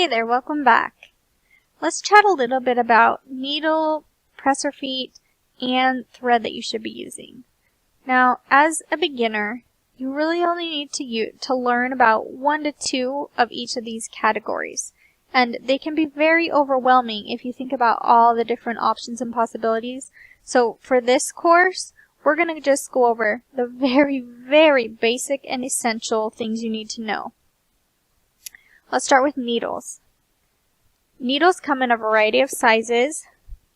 Hey there, welcome back. Let's chat a little bit about needle, presser feet, and thread that you should be using. Now, as a beginner, you really only need to learn about 1 to 2 of each of these categories. And they can be very overwhelming if you think about all the different options and possibilities. So for this course, we're going to just go over the very, very basic and essential things you need to know. Let's start with needles. Needles come in a variety of sizes,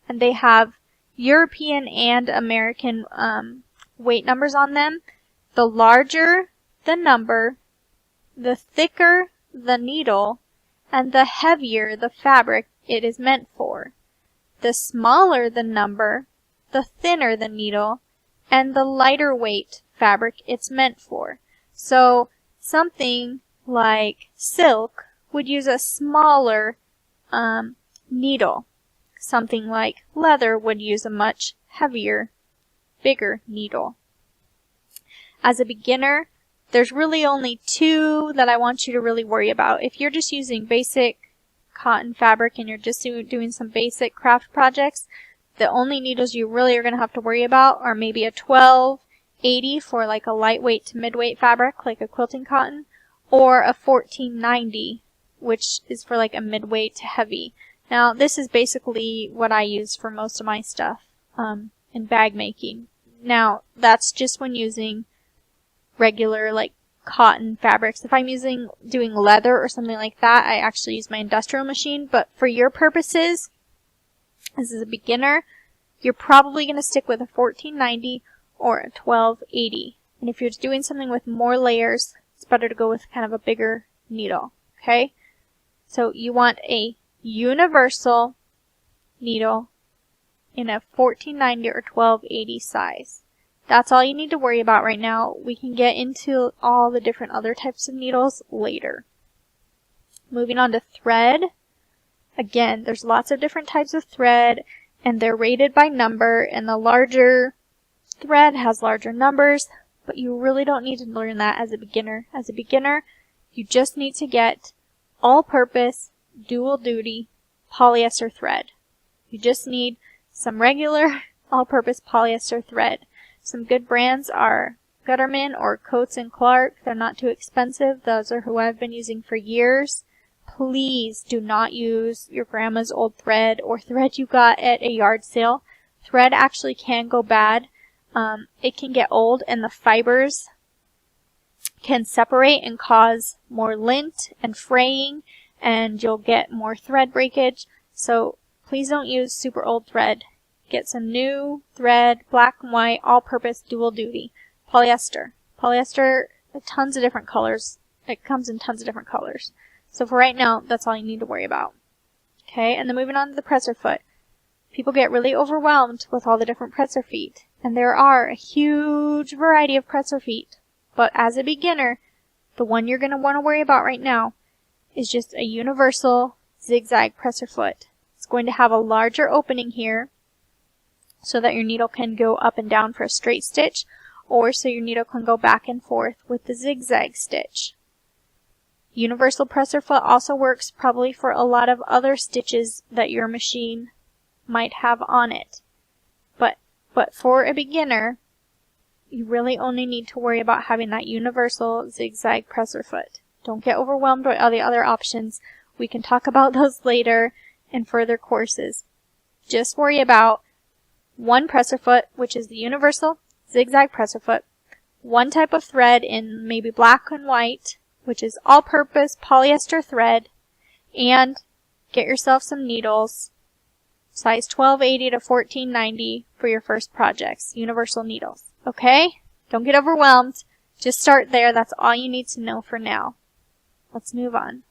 and they have European and American weight numbers on them. The larger the number, the thicker the needle, and the heavier the fabric it is meant for. The smaller the number, the thinner the needle, and the lighter weight fabric it's meant for. So something like silk would use a smaller needle. Something like leather would use a much heavier, bigger needle. As a beginner, there's really only 2 that I want you to really worry about. If you're just using basic cotton fabric and you're just doing some basic craft projects, the only needles you really are going to have to worry about are maybe a 1280 for like a lightweight to midweight fabric, like a quilting cotton, or a 1490, which is for like a midweight to heavy. Now, this is basically what I use for most of my stuff in bag making. Now, that's just when using regular like cotton fabrics. If I'm doing leather or something like that, I actually use my industrial machine. But for your purposes, as a beginner, you're probably going to stick with a 1490 or a 1280. And if you're doing something with more layers, it's better to go with kind of a bigger needle. Okay? So you want a universal needle in a 1490 or 1280 size. That's all you need to worry about right now. We can get into all the different other types of needles later. Moving on to thread. Again, there's lots of different types of thread, and they're rated by number, and the larger thread has larger numbers, but you really don't need to learn that as a beginner. As a beginner, you just need to get all-purpose, dual-duty polyester thread. You just need some regular all-purpose polyester thread. Some good brands are Gutterman or Coats & Clark. They're not too expensive. Those are who I've been using for years. Please do not use your grandma's old thread or thread you got at a yard sale. Thread actually can go bad. It can get old and the fibers can separate and cause more lint and fraying, and you'll get more thread breakage. So please don't use super old thread. Get some new thread, black and white, all-purpose, dual-duty. Polyester. Polyester, tons of different colors. It comes in tons of different colors. So for right now, that's all you need to worry about. Okay, and then moving on to the presser foot. People get really overwhelmed with all the different presser feet. And there are a huge variety of presser feet. But as a beginner, the one you're going to want to worry about right now is just a universal zigzag presser foot. It's going to have a larger opening here, so that your needle can go up and down for a straight stitch, or so your needle can go back and forth with the zigzag stitch. Universal presser foot also works probably for a lot of other stitches that your machine might have on it. But for a beginner, you really only need to worry about having that universal zigzag presser foot. Don't get overwhelmed by all the other options. We can talk about those later in further courses. Just worry about one presser foot, which is the universal zigzag presser foot, one type of thread in maybe black and white, which is all-purpose polyester thread, and get yourself some needles, size 1280 to 1490 for your first projects, universal needles. Okay? Don't get overwhelmed. Just start there. That's all you need to know for now. Let's move on.